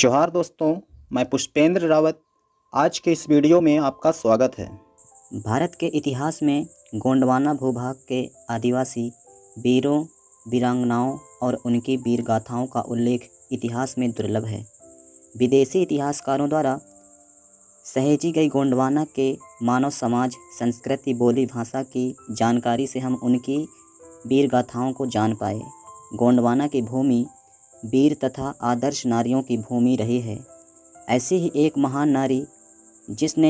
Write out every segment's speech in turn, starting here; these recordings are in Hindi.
जोहार दोस्तों, मैं पुष्पेंद्र रावत। आज के इस वीडियो में आपका स्वागत है। भारत के इतिहास में गोंडवाना भूभाग के आदिवासी वीरों, वीरांगनाओं और उनकी वीर गाथाओं का उल्लेख इतिहास में दुर्लभ है। विदेशी इतिहासकारों द्वारा सहेजी गई गोंडवाना के मानव समाज, संस्कृति, बोली, भाषा की जानकारी से हम उनकी वीर गाथाओं को जान पाए। गोंडवाना की भूमि वीर तथा आदर्श नारियों की भूमि रही है। ऐसी ही एक महान नारी जिसने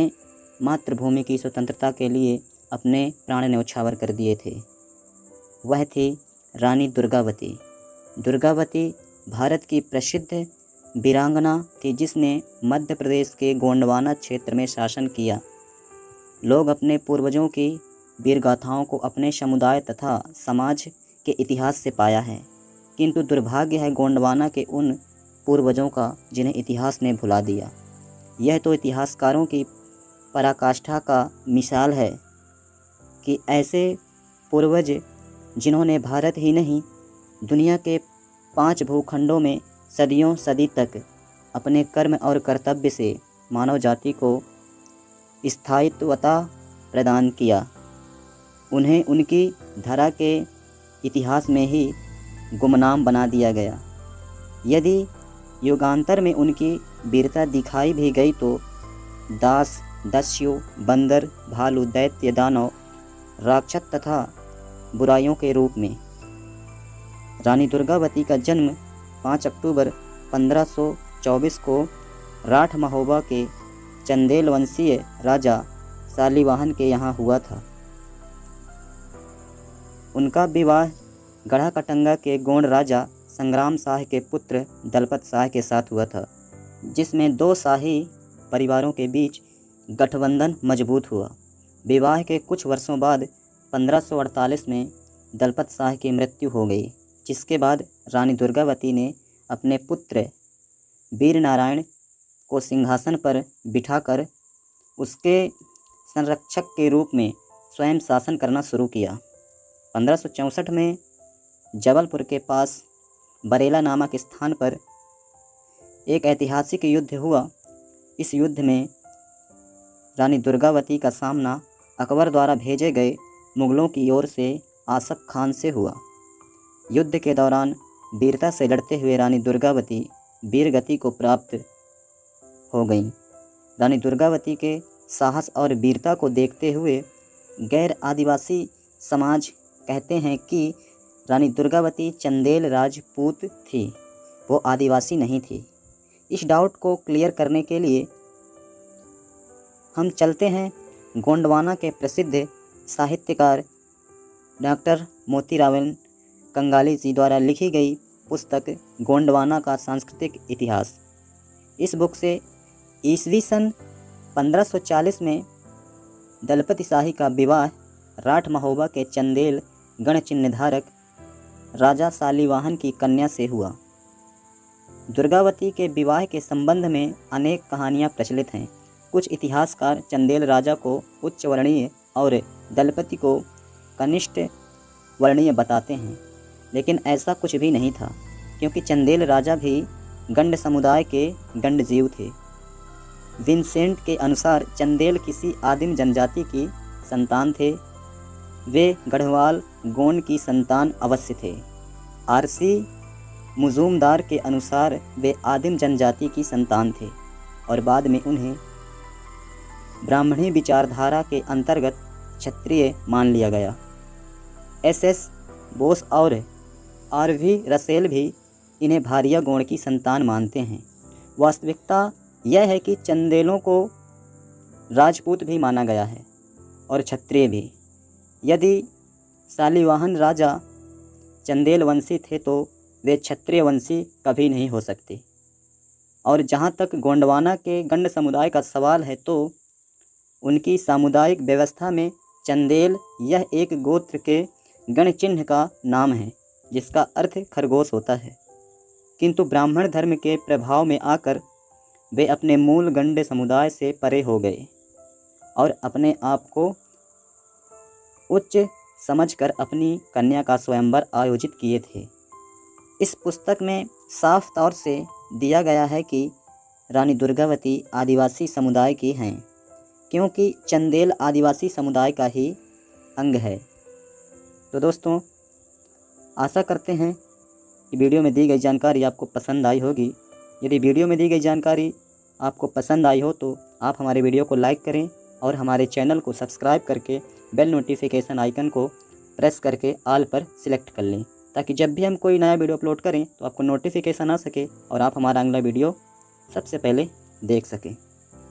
मातृभूमि की स्वतंत्रता के लिए अपने प्राण न्यौछावर कर दिए थे, वह थी रानी दुर्गावती। दुर्गावती भारत की प्रसिद्ध वीरांगना थी जिसने मध्य प्रदेश के गोंडवाना क्षेत्र में शासन किया। लोग अपने पूर्वजों की वीर गाथाओं को अपने समुदाय तथा समाज के इतिहास से पाया है, किंतु दुर्भाग्य है गोंडवाना के उन पूर्वजों का जिन्हें इतिहास ने भुला दिया। यह तो इतिहासकारों की पराकाष्ठा का मिसाल है कि ऐसे पूर्वज जिन्होंने भारत ही नहीं दुनिया के 5 भूखंडों में सदियों सदी तक अपने कर्म और कर्तव्य से मानव जाति को स्थायित्वता प्रदान किया, उन्हें उनकी धरा के इतिहास में ही गुमनाम बना दिया गया। यदि युगांतर में उनकी वीरता दिखाई भी गई तो दास, दस्यु, बंदर, भालू, दैत्य, दानव, राक्षस तथा बुराइयों के रूप में। रानी दुर्गावती का जन्म 5 अक्टूबर 1524 को राठ महोबा के चंदेल वंशीय राजा शालिवाहन के यहाँ हुआ था। उनका विवाह गढ़ाकटंगा के गोंड राजा संग्राम शाह के पुत्र दलपत शाह के साथ हुआ था, जिसमें 2 शाही परिवारों के बीच गठबंधन मजबूत हुआ। विवाह के कुछ वर्षों बाद 1548 में दलपत शाह की मृत्यु हो गई, जिसके बाद रानी दुर्गावती ने अपने पुत्र वीर नारायण को सिंहासन पर बिठाकर उसके संरक्षक के रूप में स्वयं शासन करना शुरू किया। 1564 में जबलपुर के पास बरेला नामक स्थान पर एक ऐतिहासिक युद्ध हुआ। इस युद्ध में रानी दुर्गावती का सामना अकबर द्वारा भेजे गए मुगलों की ओर से आसफ खान से हुआ। युद्ध के दौरान वीरता से लड़ते हुए रानी दुर्गावती वीरगति को प्राप्त हो गईं। रानी दुर्गावती के साहस और वीरता को देखते हुए गैर आदिवासी समाज कहते हैं कि रानी दुर्गावती चंदेल राजपूत थी, वो आदिवासी नहीं थी। इस डाउट को क्लियर करने के लिए हम चलते हैं गोंडवाना के प्रसिद्ध साहित्यकार डॉक्टर मोतीराम कंगाली जी द्वारा लिखी गई पुस्तक गोंडवाना का सांस्कृतिक इतिहास। इस बुक से ईस्वी सन 1540 में दलपति शाही का विवाह राठ महोबा के चंदेल गण चिन्हधारक राजा शालिवाहन की कन्या से हुआ। दुर्गावती के विवाह के संबंध में अनेक कहानियां प्रचलित हैं। कुछ इतिहासकार चंदेल राजा को उच्च वर्णीय और दलपति को कनिष्ठ वर्णीय बताते हैं, लेकिन ऐसा कुछ भी नहीं था, क्योंकि चंदेल राजा भी गंड समुदाय के गंड जीव थे। विंसेंट के अनुसार चंदेल किसी आदिम जनजाति की संतान थे। वे गढ़वाल गोंड की संतान अवश्य थे। आरसी मुजूमदार के अनुसार वे आदिम जनजाति की संतान थे और बाद में उन्हें ब्राह्मणी विचारधारा के अंतर्गत क्षत्रिय मान लिया गया। एसएस बोस और आरवी रसेल भी इन्हें भारिया गोंड की संतान मानते हैं। वास्तविकता यह है कि चंदेलों को राजपूत भी माना गया है और क्षत्रिय भी। यदि शालिवाहन राजा चंदेल वंशी थे तो वे क्षत्रिय वंशी कभी नहीं हो सकते। और जहाँ तक गोंडवाना के गंड समुदाय का सवाल है तो उनकी सामुदायिक व्यवस्था में चंदेल यह एक गोत्र के गण चिन्ह का नाम है, जिसका अर्थ खरगोश होता है। किंतु ब्राह्मण धर्म के प्रभाव में आकर वे अपने मूल गंड समुदाय से परे हो गए और अपने आप को उच्च समझकर अपनी कन्या का स्वयंवर आयोजित किए थे। इस पुस्तक में साफ तौर से दिया गया है कि रानी दुर्गावती आदिवासी समुदाय की हैं, क्योंकि चंदेल आदिवासी समुदाय का ही अंग है। तो दोस्तों, आशा करते हैं कि वीडियो में दी गई जानकारी आपको पसंद आई होगी। यदि वीडियो में दी गई जानकारी आपको पसंद आई हो तो आप हमारे वीडियो को लाइक करें और हमारे चैनल को सब्सक्राइब करके बेल नोटिफिकेशन आइकन को प्रेस करके ऑल पर सिलेक्ट कर लें, ताकि जब भी हम कोई नया वीडियो अपलोड करें तो आपको नोटिफिकेशन आ सके और आप हमारा अगला वीडियो सबसे पहले देख सकें।